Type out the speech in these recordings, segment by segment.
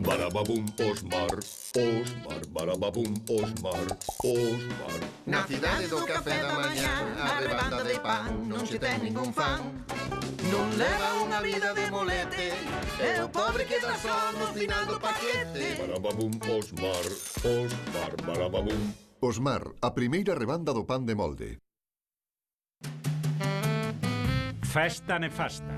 Barababum, Osmar, Osmar, barababum, Osmar, Osmar. Na cidade do café da mañá, a rebanda de pan non se ten ningún fan. Non leva unha vida de molete, e o pobre queda só no final do paquete. Barababum, Osmar, Osmar, barababum. Osmar, a primeira rebanda do pan de molde. Festa nefasta.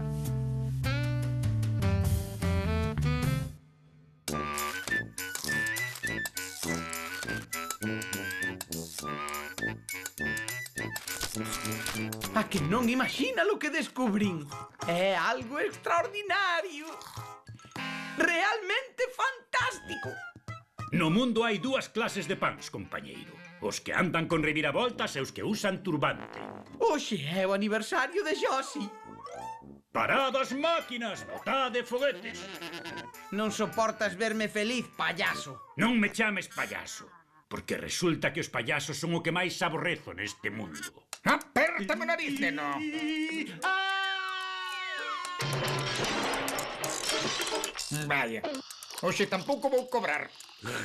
A que non imagina lo que descubrín. É algo extraordinario. Realmente fantástico. No mundo hai dúas clases de pans, compañeiro. Os que andan con reviravoltas e os que usan turbante. Hoxe é o aniversario de Josi. Parad as máquinas, botade foguetes. Non soportas verme feliz, payaso. Non me chames payaso, porque resulta que os payasos son o que máis aborrezo neste mundo. Apértame o nariz, neno. Vaya, hoxe tampouco vou cobrar.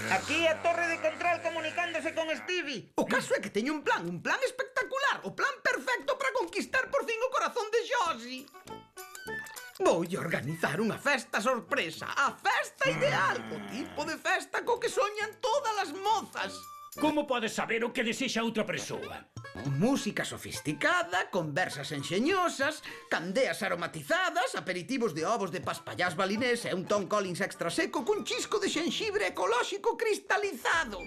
Aquí a torre de control comunicándose con Stevie. O caso é que teño un plan espectacular. O plan perfecto para conquistar por fin o corazón de Josi. Voulle organizar unha festa sorpresa. A festa ideal. O tipo de festa co que soñan todas as mozas. Como podes saber o que desexa outra persoa? Música sofisticada, conversas enxeñosas, candeas aromatizadas, aperitivos de ovos de paspallás balinés e un Tom Collins extra seco cun chisco de xenxibre ecolóxico cristalizado.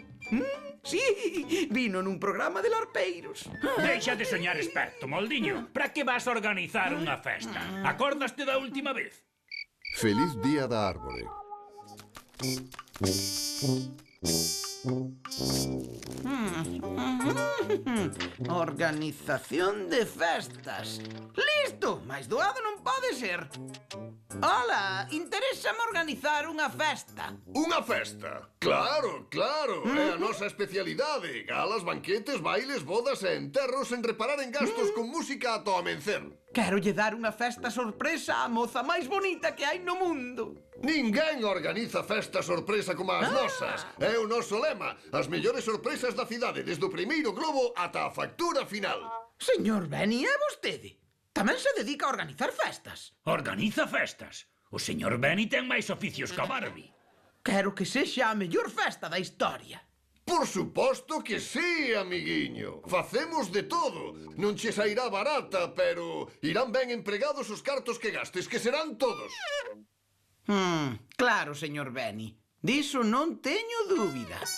Sí, vino nun programa de larpeiros. Deixa de soñar esperto, moldiño. Para que vas a organizar unha festa? Acordaste da última vez? Feliz Día da Árbore. Organización de festas. Listo! Mais doado non pode ser. Ola, interésame organizar unha festa. Unha festa? Claro, claro, é a nosa especialidade. Galas, banquetes, bailes, bodas e enterros en reparar en gastos con música ata o amencer. Quero lle dar unha festa sorpresa á moza máis bonita que hai no mundo. Ninguén organiza festa sorpresa como as nosas. É o noso lema. As mellores sorpresas da cidade, desde o primeiro globo ata a factura final. Señor Benny, é vostede? Tamén se dedica a organizar festas. Organiza festas. O señor Benny ten máis oficios que a Barbie. Quero que sexa a mellor festa da historia. Por suposto que sí, amiguiño. Facemos de todo. Non che sairá barata, pero irán ben empregados os cartos que gastes, que serán todos. Claro, señor Benny. Diso non teño dúbidas.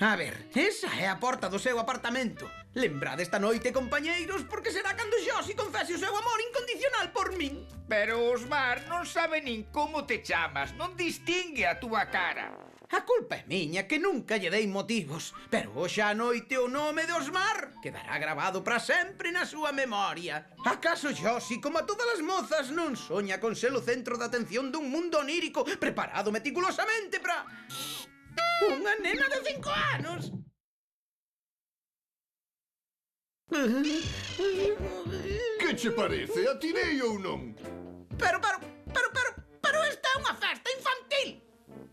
A ver, esa é a porta do seu apartamento. Lembrade esta noite, compañeiros, porque será cando Josi confese o seu amor incondicional por min. Pero Osmar non sabe nin como te chamas, non distingue a túa cara. A culpa é miña, que nunca lle dei motivos. Pero hoxe a noite o nome de Osmar quedará grabado para sempre na súa memoria. Acaso Josi, como a todas as mozas, non soña con ser o centro de atención dun mundo onírico preparado meticulosamente para... unha nena de 5 anos? Que che parece? Atirei ou non? Pero esta é unha festa infantil.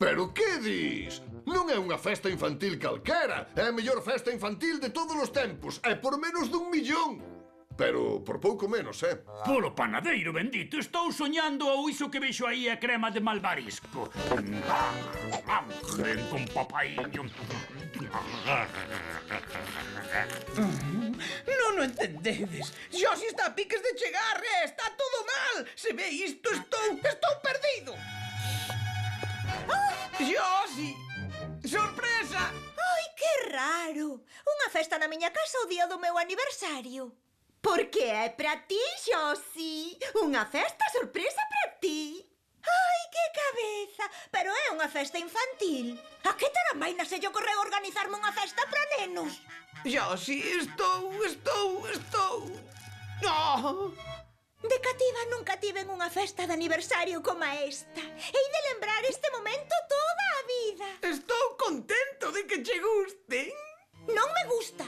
Pero que dis? Non é unha festa infantil calquera. É a mellor festa infantil de todos os tempos. É por menos d'1 millón. Pero por pouco menos, Polo panadeiro bendito, estou soñando ou iso que vexo aí é crema de malvarisco. Ven con papaiño. Non o entendedes. Josi está a piques de chegar, está todo mal. Se ve isto, estou perdido. Josi! Sorpresa! Ai, que raro! Unha festa na miña casa o día do meu aniversario. Porque é para ti, Josi. Unha festa sorpresa para ti. Ai, que cabeza! Pero é unha festa infantil. A que taramainas se lle ocorreu organizarme unha festa para nenos? Josi, estou... Oh! De cativa nunca tiven unha festa de aniversario como esta. Hei de lembrar este momento toda a vida. Estou contento de que che gusten. Non me gusta.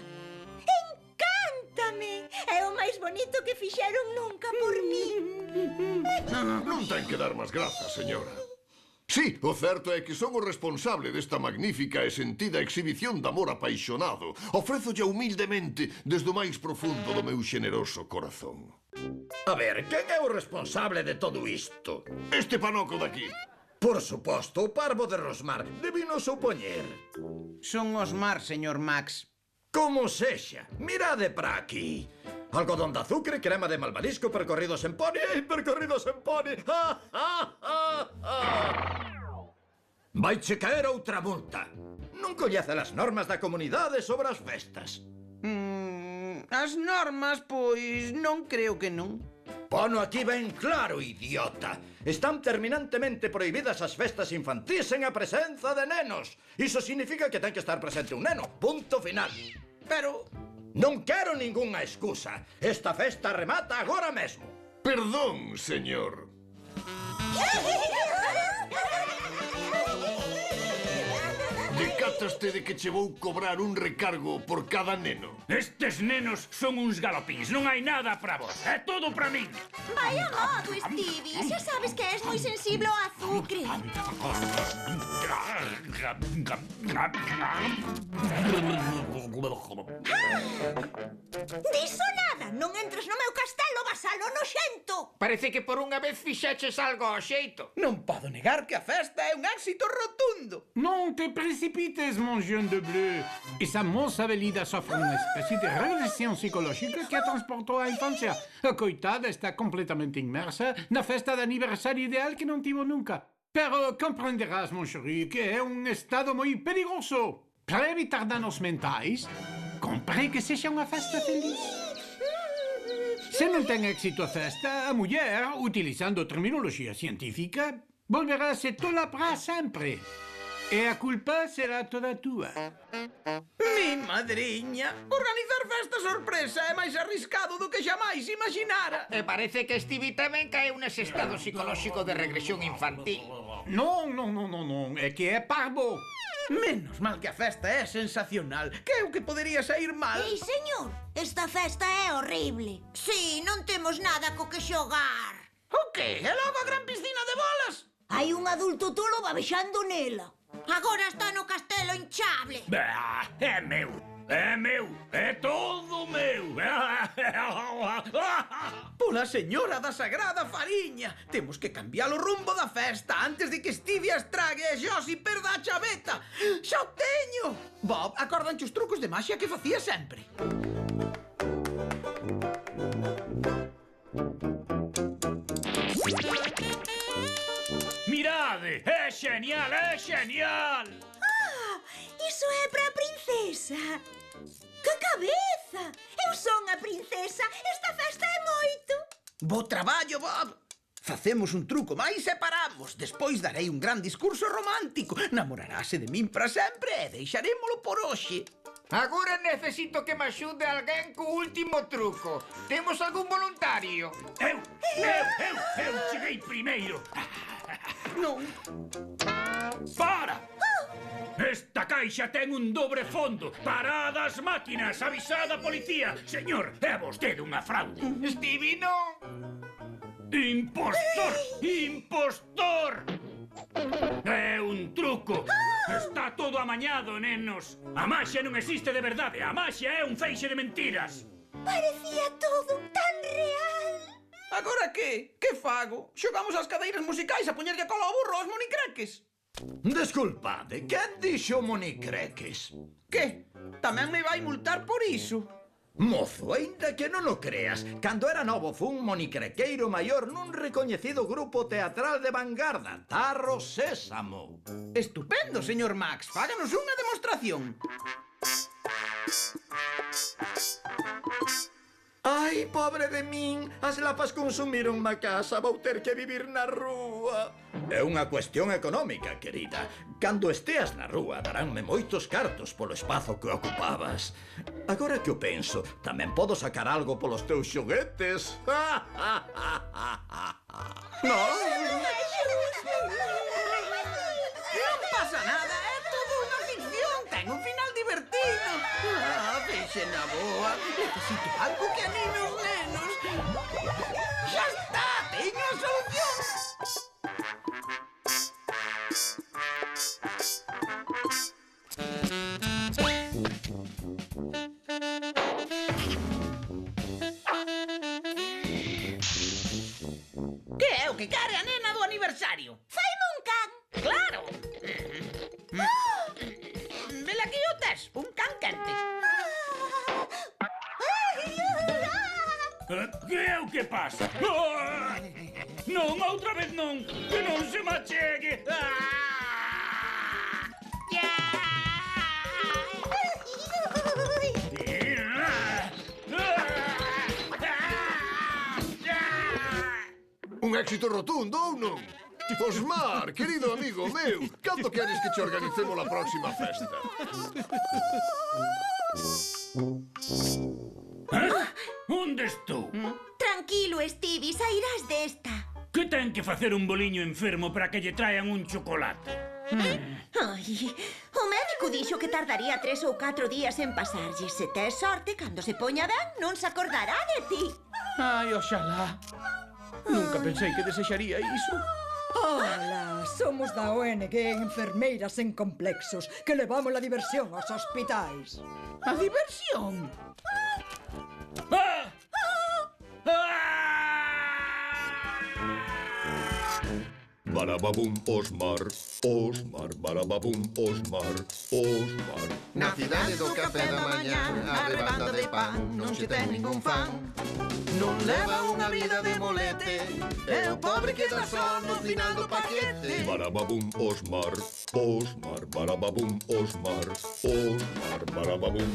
Encántame. É o máis bonito que fixeron nunca por mí. Non ten que dar máis grazas, señora. Sí, o certo é que son o responsable desta magnífica e sentida exhibición de amor apaixonado. Ofrézolle humildemente desde o máis profundo do meu xeneroso corazón. A ver, quen é o responsable de todo isto? Este panoco daqui. Por suposto, o parvo de Rosmar. Debino supoñer. Son Osmar, señor Max. Como sexa, mirade para aquí. Algodón de azúcar, crema de malvavisco, percorridos en poni, percorridos en poni. Vaiche caer outra multa. Non coñece as normas da comunidade sobre as festas. As normas, pois, non creo que non. Pono aquí ben claro, idiota. Están terminantemente prohibidas as festas infantís en a presenza de nenos. Iso significa que ten que estar presente un neno. Punto final. Pero... Non quero ningunha excusa. Esta festa remata agora mesmo. Perdón, señor. Decátaste de que che vou cobrar un recargo por cada neno. Estes nenos son uns galopíns, non hai nada para vos, é todo para min. Vaya modo, Stevie. Xa sabes que és moi sensible ao azucre. Diso nada. Non entres no meu castelo, vasalo noxento. Parece que por unha vez fixeches algo ao xeito. Non podo negar que a festa é un éxito rotundo. Non te precipites, mon jeune de bleu. Esa moça velida sofre unha especie de regresión psicolóxica que a transportou á infancia. A coitada está completamente inmersa na festa de aniversario ideal que non tivo nunca. Pero comprenderás, mon chéri, que é un estado moi perigoso. Para evitar danos mentais, compre que sexa unha festa feliz. Se non ten éxito a festa, a muller, utilizando terminoloxía científica, volverase tola para sempre. E a culpa será toda túa. Mi madriña, organizar festa sorpresa é máis arriscado do que xamais imaginara. E parece que Stevie tamén caeu nese estado psicolóxico de regresión infantil. Non, é que é parvo. Menos mal que a festa é sensacional. Que é o que podería sair mal? Ei, señor, esta festa é horrible. Si, non temos nada co que xogar. O que? É logo a gran piscina de bolas? Hai un adulto tolo babexando nela. Agora está no castelo hinchable. Bah, é meu, é todo meu. Pola señora da Sagrada Fariña. Temos que cambiar o rumbo da festa antes de que Stevie a estrague e Josie perda a chaveta. Xa o teño. Bob, acordanche os trucos de maxia que facía sempre. Mirade, é xenial, é xenial. Ah, iso é para a princesa. Que cabeza! Eu son a princesa. Esta festa é moito. Bo traballo, Bob. Facemos un truco máis e paramos. Despois darei un gran discurso romántico. Namorarase de min para sempre e deixarémolo por hoxe. Agora necesito que me axude alguén co último truco. Temos algún voluntario? Eu cheguei primeiro. Non. Para! Esta caixa ten un dobre fondo. Parad as máquinas, avisad a policía. Señor, é vostede unha fraude. Stevie, non. Impostor! Impostor! É un truco. Está todo amañado, nenos. A maxia non existe de verdade. A maxia é un feixe de mentiras. Parecía todo tan real. Agora que? Que fago? Xogamos as cadeiras musicais a poñerlle a cola ao burro aos monicreques? Desculpade, quen dixo monicreques? Que? Tamén me vai multar por iso? Mozo, aínda que non o creas, cando era novo fun monicrequeiro maior nun recoñecido grupo teatral de vanguarda, Tarro Sésamo. Estupendo, señor Max. Fáganos unha demostración. Ai, pobre de min, as lapas consumiron má casa, vou ter que vivir na rúa. É unha cuestión económica, querida. Cando esteas na rúa, daránme moitos cartos polo espazo que ocupabas. Agora que o penso, tamén podo sacar algo polos teus xoguetes. Non pasa nada, é todo unha ficción. Ten un final divertido. Fixen a boa. Necesito algo que anime os nenos. Xa está, teño a solución. Que é o que quere a nena do aniversario? Faime un can. Claro! Vela aquí o tes, un can quente. Que é o que pasa? Ah! Non, outra vez non! Que non se machegue! Un éxito rotundo, ou non? Osmar, querido amigo meu, cando queres que che organicemos a próxima festa? Onde estou? Tranquilo, Stevie, sairás desta. Que ten que facer un boliño enfermo para que lle traan un chocolate? Ai, o médico dixo que tardaría 3 ou 4 días en pasarlle. Se tes sorte, cando se poña ben, non se acordará de ti. Ai, oxalá. Nunca pensei que desexaría iso. Ola, somos da ONG Enfermeiras en Complexos, que levamos a diversión aos hospitais. A diversión? Ah! Barababum, Osmar, Osmar, barababum, Osmar, Osmar. Na cidade do café da mañá, a rebanda de pan non se ten ningún fan. Non leva unha vida de molete, é o pobre que dá só no final do paquete. Barababum, Osmar, Osmar, barababum, Osmar, Osmar, barababum.